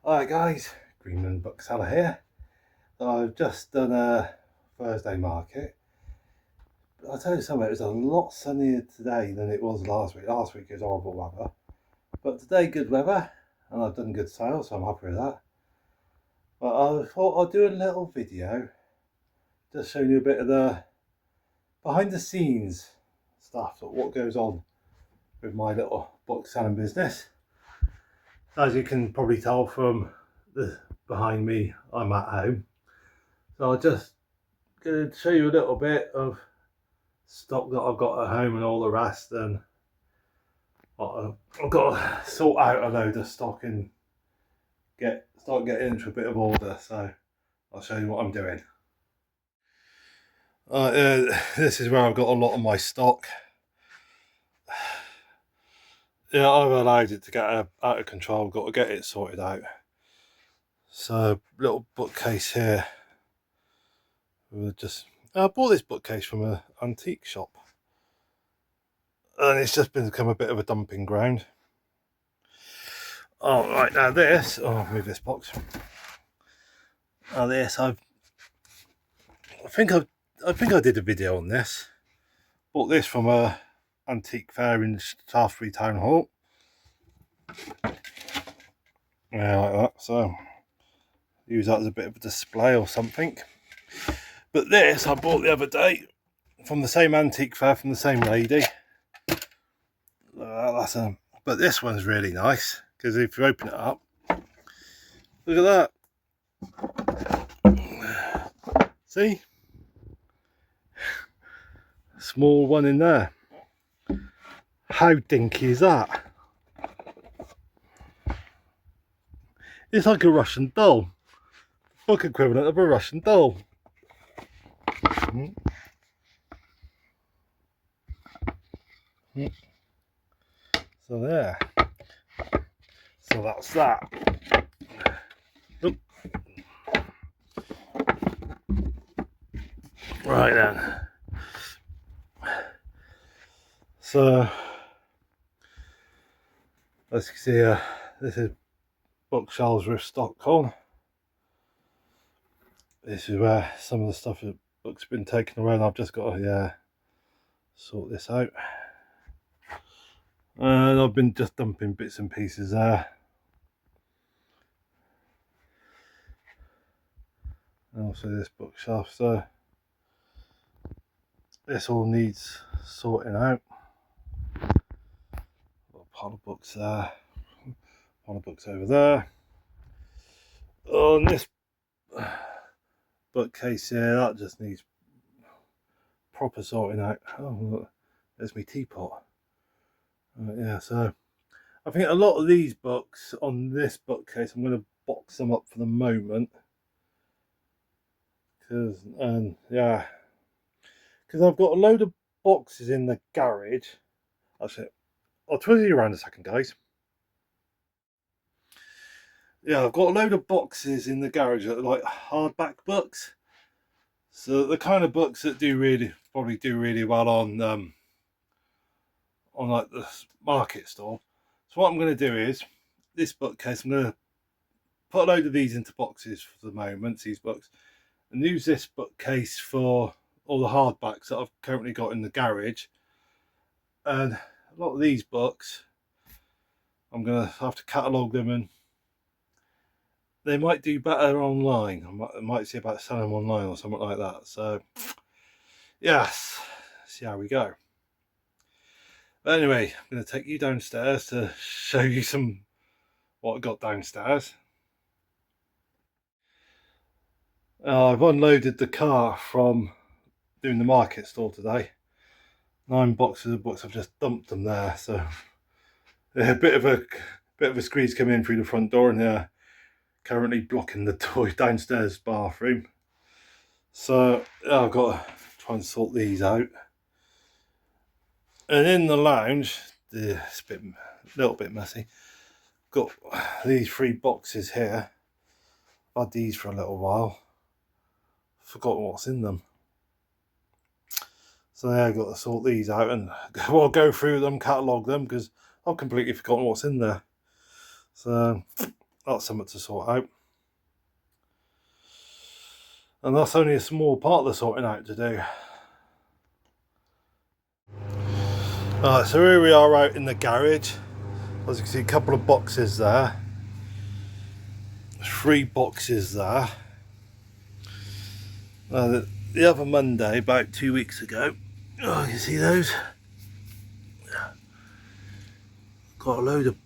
Alright guys, Greenland Bookseller here. So I've just done a Thursday market. I'll tell you something, it was a lot sunnier today than it was last week. Last week it was horrible weather. But today good weather, and I've done good sales, so I'm happy with that. But I thought I'd do a little video, just showing you a bit of the behind the scenes stuff, what goes on with my little book selling business. As you can probably tell from the behind me, I'm at home. So I'll just going to show you a little bit of stock that I've got at home and all the rest, and I've got to sort out a load of stock and start getting into a bit of order. So I'll show you what I'm doing. This is where I've got a lot of my stock. Yeah, I've allowed it to get out of control. I've got to get it sorted out. So little bookcase here. I bought this bookcase from an antique shop, and it's just become a bit of a dumping ground. Oh, right, now this, I'll move this box. Now this, I think I did a video on this. Bought this from a antique fair in Shaftesbury Town Hall. Yeah, like that. So use that as a bit of a display or something. But this I bought the other day from the same antique fair from the same lady. But this one's really nice because if you open it up, look at that. See? Small one in there. How dinky is that? It's like a Russian doll. Book equivalent of a Russian doll. So there. So that's that. Oop. Right then. So as you can see, this is bookshelves with stock on. This is where some of the stuff that books been taken away, and I've just got to sort this out. And I've been just dumping bits and pieces there. And also this bookshelf, so this all needs sorting out. Got a pile of books there, pile of books over there. On this bookcase here, that just needs proper sorting out. Oh look, there's my teapot. Yeah, so I think a lot of these books on this bookcase, I'm going to box them up for the moment. Because I've got a load of boxes in the garage. That's it. I'll twist you around a second, guys. Yeah, I've got a load of boxes in the garage that are like hardback books. So the kind of books that probably do really well on like the market store. So what I'm going to do is this bookcase, I'm going to put a load of these into boxes for the moment, these books, and use this bookcase for all the hardbacks that I've currently got in the garage. And a lot of these books, I'm going to have to catalogue them, and they might do better online. I might see about selling them online or something like that. So, yes, see how we go. But anyway, I'm going to take you downstairs to show you what I got downstairs. I've unloaded the car from doing the market store today. 9 boxes of books. I've just dumped them there. So a bit of a squeeze coming in through the front door, and they're currently blocking the door downstairs bathroom. So I've got to try and sort these out. And in the lounge, it's a little bit messy. Got these 3 boxes here. I've had these for a little while. Forgotten what's in them. So I've got to sort these out and go through them, catalogue them, because I've completely forgotten what's in there. So that's something to sort out. And that's only a small part of the sorting out to do. Alright, so here we are out in the garage. As you can see, a couple of boxes there. 3 boxes there. The other Monday, about 2 weeks ago, oh, you see those? Got a load of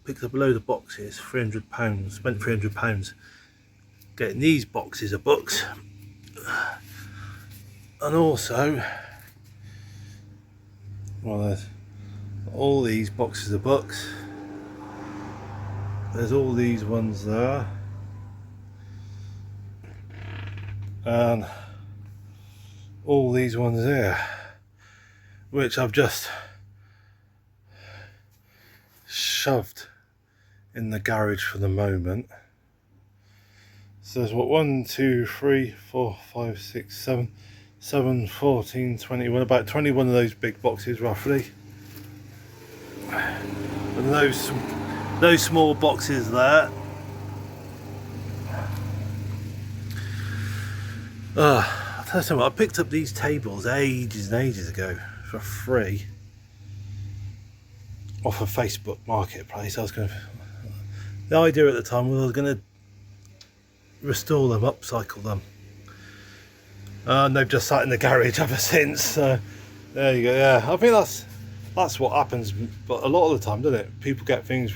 picked up a load of boxes, £300, spent £300 getting these boxes of books. And also, well, there's all these boxes of books. There's all these ones there. And all these ones here, which I've just shoved in the garage for the moment. So there's what, 1, 2, 3, 4, 5, 6, 7, 7, 14, 21, about 21 of those big boxes roughly. And those small boxes there. I'll tell you something, I picked up these tables ages and ages ago for free off of Facebook Marketplace. The idea at the time was I was going to restore them, upcycle them. And they've just sat in the garage ever since. So there you go. Yeah, I think that's what happens, but a lot of the time, doesn't it? People get things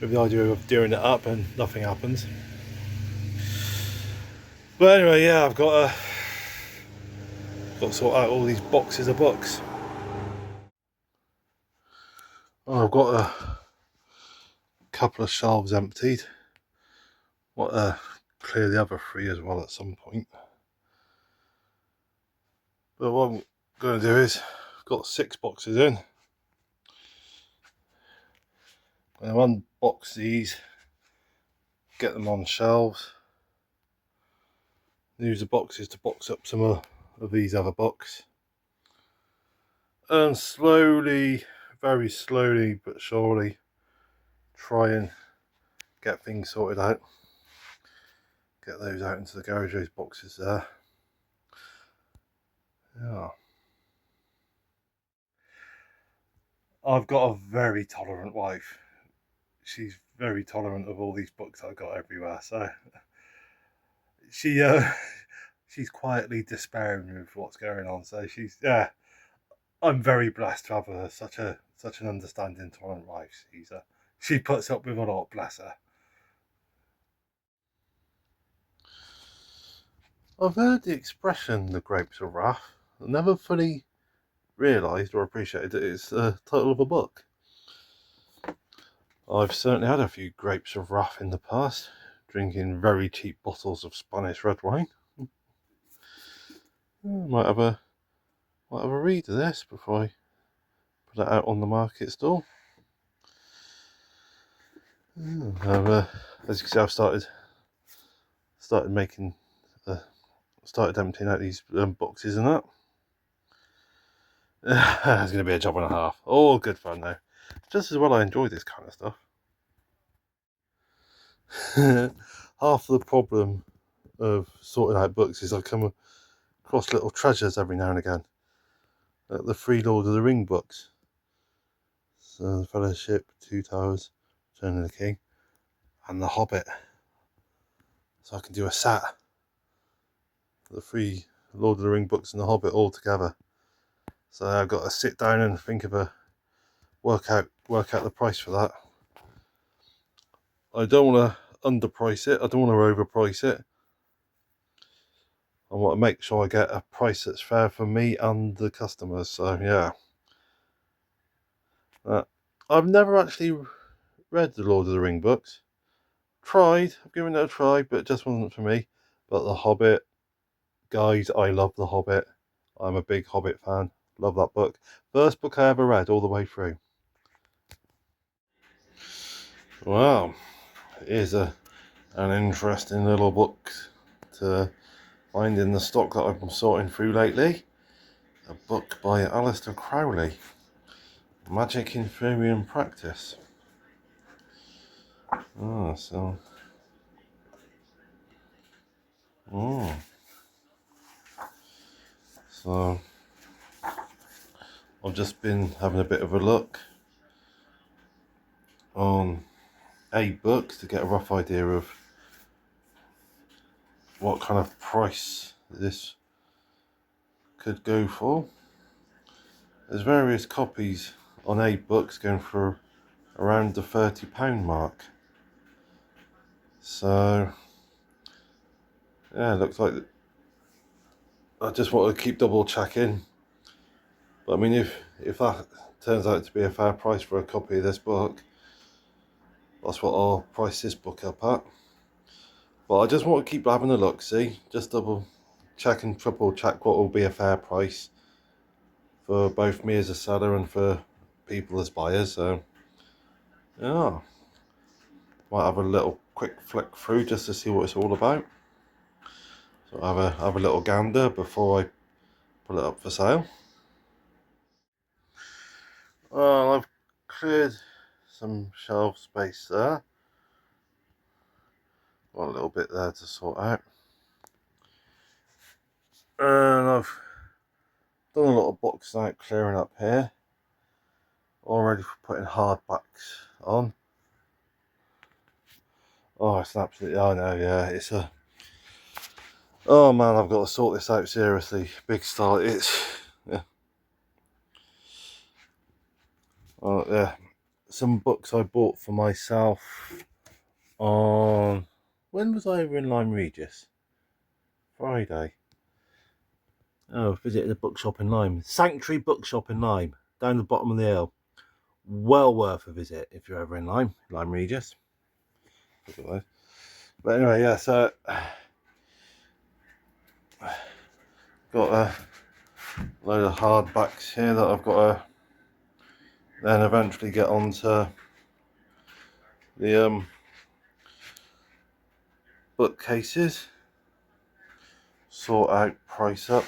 with the idea of doing it up and nothing happens. But anyway, yeah, I've got to sort out all these boxes of books. Oh, I've got a couple of shelves emptied. Want to clear the other 3 as well at some point. But what I'm going to do is, I've got 6 boxes in. I'm going to unbox these, get them on shelves. Use the boxes to box up some of these other books. And slowly, very slowly but surely, try and get things sorted out. Get those out into the garage, those boxes there. Yeah. I've got a very tolerant wife. She's very tolerant of all these books I've got everywhere, so she's quietly despairing with what's going on. So I'm very blessed to have such an understanding, tolerant wife. She puts up with a lot, bless her. I've heard the expression "the grapes of wrath." I never fully realised or appreciated that it's the title of a book. I've certainly had a few grapes of wrath in the past, drinking very cheap bottles of Spanish red wine. Might have a read of this before I put it out on the market stall. As you can see, I've started making, started emptying out these boxes and that. It's going to be a job and a half. All good fun though. Just as well I enjoy this kind of stuff. Half the problem of sorting out books is I come across little treasures every now and again. Like the 3 Lord of the Ring books. So the Fellowship, 2 Towers, Return of the King, and The Hobbit. So I can do a set. The 3 Lord of the Ring books and The Hobbit all together. So I've got to sit down and think of work out the price for that. I don't want to underprice it. I don't want to overprice it. I want to make sure I get a price that's fair for me and the customers. So yeah. I've never actually read the Lord of the Ring books. I've given it a try, but it just wasn't for me. But The Hobbit, guys, I love The Hobbit. I'm a big Hobbit fan. Love that book. First book I ever read all the way through. Wow, it is an interesting little book to find in the stock that I've been sorting through lately. A book by Aleister Crowley, Magic in Theory and Practice. Oh, so. Oh. So. I've just been having a bit of a look on AbeBooks to get a rough idea of what kind of price this could go for. There's various copies on AbeBooks going for around the £30 mark. So yeah, it looks like I just want to keep double checking. But I mean, if that turns out to be a fair price for a copy of this book, that's what I'll price this book up at. But I just want to keep having a look, see, just double check and triple check what will be a fair price for both me as a seller and for people as buyers. So yeah, might have a little quick flick through just to see what it's all about. So have a little gander before I put it up for sale. Well, I've cleared some shelf space there. Got a little bit there to sort out. And I've done a lot of boxing out clearing up here. All ready for putting hardbacks on. Oh, it's an absolute, I know, yeah, it's a, oh man, I've got to sort this out seriously. Big style, it's, yeah. Oh, yeah. Some books I bought for myself on, when was I over in Lyme Regis? Friday. Oh, visited a bookshop in Lyme. Sanctuary Bookshop in Lyme, down the bottom of the hill. Well worth a visit if you're ever in Lyme Regis. But anyway, yeah, so got a load of hardbacks here that I've got to then eventually get onto the bookcases, sort out, price up.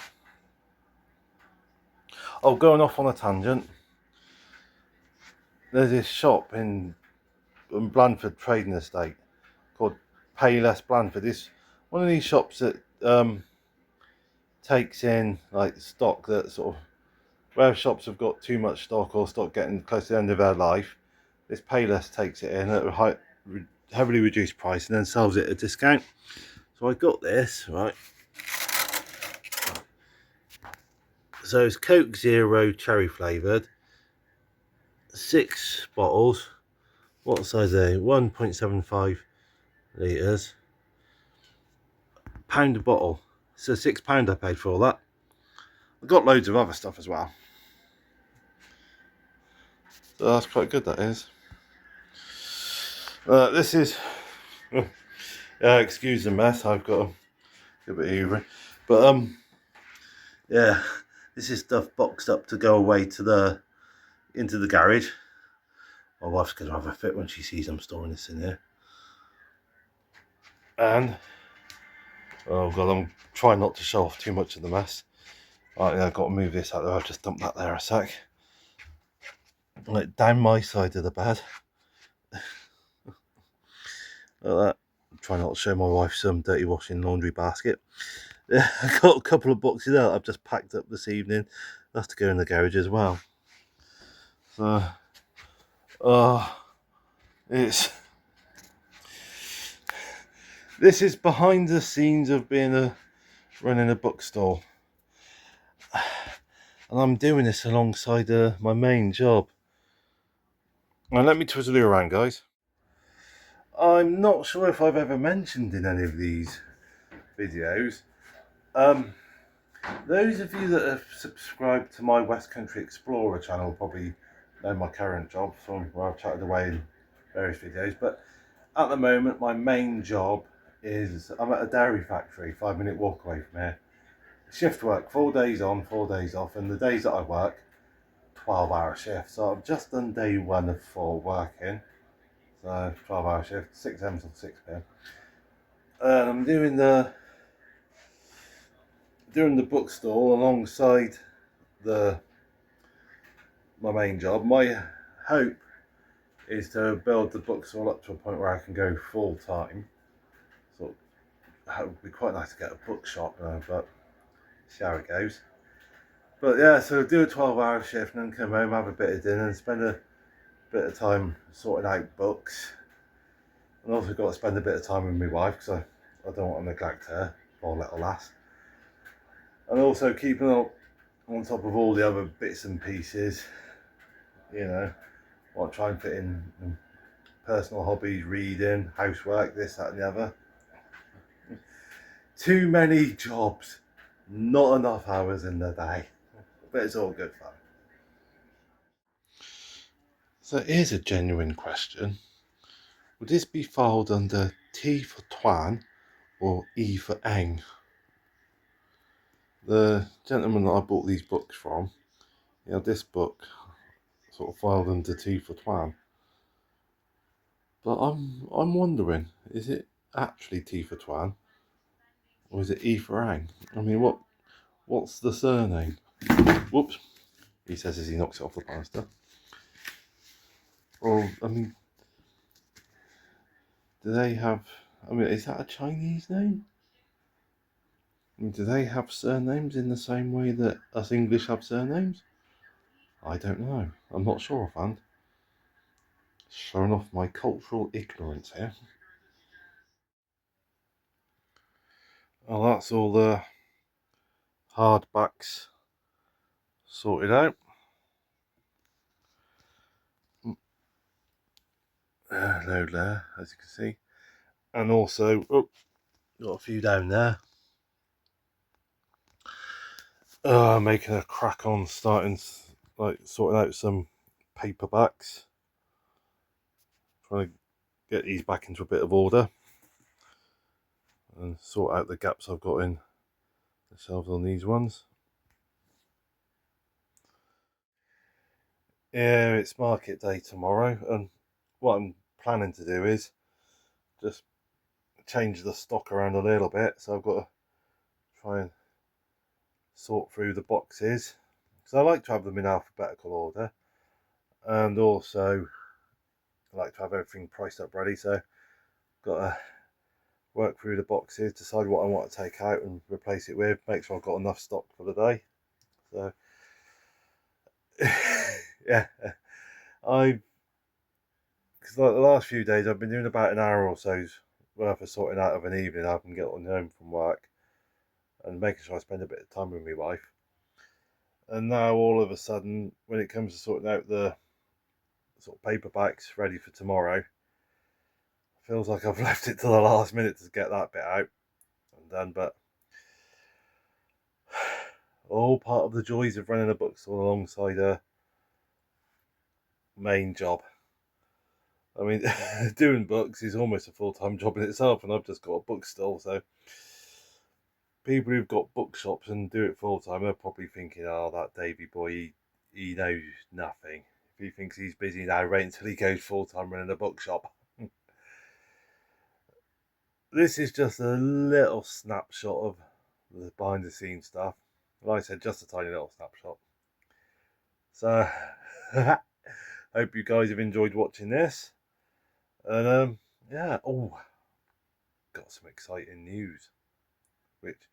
Oh, going off on a tangent, there's this shop in Blandford Trading Estate called Payless Blandford. It's one of these shops that takes in like stock that sort of, where shops have got too much stock or stock getting close to the end of their life, this Payless takes it in at a heavily reduced price and then sells it at a discount. So I got this, right? So it's Coke Zero cherry flavoured, 6 bottles. What size are they? 1.75 litres. Pound a bottle. So £6 I paid for all that. I've got loads of other stuff as well. So that's quite good, that is. This is, excuse the mess, I've got a bit hungry. But yeah, this is stuff boxed up to go away to into the garage. My wife's gonna have a fit when she sees I'm storing this in here. And oh god, I'm trying not to show off too much of the mess. Right, yeah, I've got to move this out there. I've just dumped that there a sec. Like down my side of the bed. Like that. I'm trying not to show my wife some dirty washing laundry basket. I've got a couple of boxes out I've just packed up this evening. That's to go in the garage as well. So, this is behind the scenes of running a bookstore, and I'm doing this alongside my main job. Now let me twizzle you around, guys. I'm not sure if I've ever mentioned in any of these videos. Those of you that have subscribed to my West Country Explorer channel probably know my current job from where I've chatted away in various videos. But at the moment, my main job is I'm at a dairy factory, 5-minute walk away from here. Shift work, 4 days on, 4 days off, and the days that I work, 12-hour shift. So I've just done day 1 of 4 working. So 12-hour shift, 6 a.m. till 6 p.m. And I'm doing the bookstore alongside my main job. My hope is to build the bookstall up to a point where I can go full time. So it would be quite nice to get a bookshop, but see how it goes. But yeah, so do a 12-hour shift and then come home, have a bit of dinner and spend a bit of time sorting out books. And also got to spend a bit of time with my wife because I don't want to neglect her, poor little lass. And also keeping up on top of all the other bits and pieces, you know, what try and fit in personal hobbies, reading, housework, this, that and the other. Too many jobs, not enough hours in the day, but it's all good fun. So here's a genuine question. Would this be filed under T for Twan or E for Eng? The gentleman that I bought these books from, he had this book sort of filed under T for Twan. But I'm wondering, is it actually T for Twan or is it E for Eng? I mean, what's the surname? Whoops, he says as he knocks it off the banister. Or, I mean, do they have, I mean, is that a Chinese name? I mean, do they have surnames in the same way that us English have surnames? I don't know. I'm not sure offhand. Showing off my cultural ignorance here. Well, that's all the hardbacks sorted out. Load there, as you can see. And also, oh, got a few down there. Making a crack on starting, like, sorting out some paperbacks. Trying to get these back into a bit of order. And sort out the gaps I've got in the shelves on these ones. Yeah, it's market day tomorrow, and what I'm planning to do is just change the stock around a little bit. So I've got to try and sort through the boxes because I like to have them in alphabetical order, and also I like to have everything priced up ready. So I've got to work through the boxes, decide what I want to take out and replace it with, make sure I've got enough stock for the day. So yeah, because like the last few days I've been doing about an hour or so's worth of sorting out of an evening. I can get on home from work and making sure I spend a bit of time with my wife. And now all of a sudden, when it comes to sorting out the sort of paperbacks ready for tomorrow, feels like I've left it to the last minute to get that bit out and done. But all part of the joys of running a bookstore alongside a main job. I mean, doing books is almost a full-time job in itself, and I've just got a bookstore. So people who've got bookshops and do it full-time are probably thinking, oh, that Davy boy, he knows nothing. If he thinks he's busy now, wait until he goes full-time running a bookshop. This is just a little snapshot of the behind-the-scenes stuff. Like I said, just a tiny little snapshot. So, hope you guys have enjoyed watching this. And yeah, got some exciting news. Which,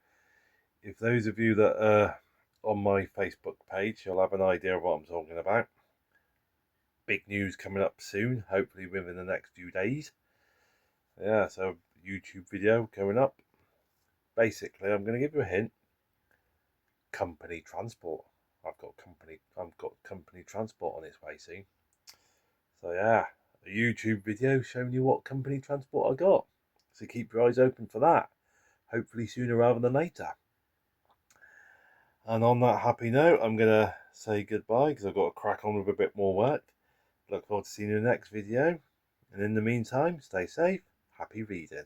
if those of you that are on my Facebook page, you'll have an idea of what I'm talking about. Big news coming up soon, hopefully within the next few days. Yeah, so YouTube video coming up. Basically, I'm going to give you a hint. Company transport. I've got company transport on its way soon. So yeah, a YouTube video showing you what company transport I got. So keep your eyes open for that. Hopefully sooner rather than later. And on that happy note, I'm going to say goodbye because I've got to crack on with a bit more work. Look forward to seeing you in the next video. And in the meantime, stay safe. Happy reading.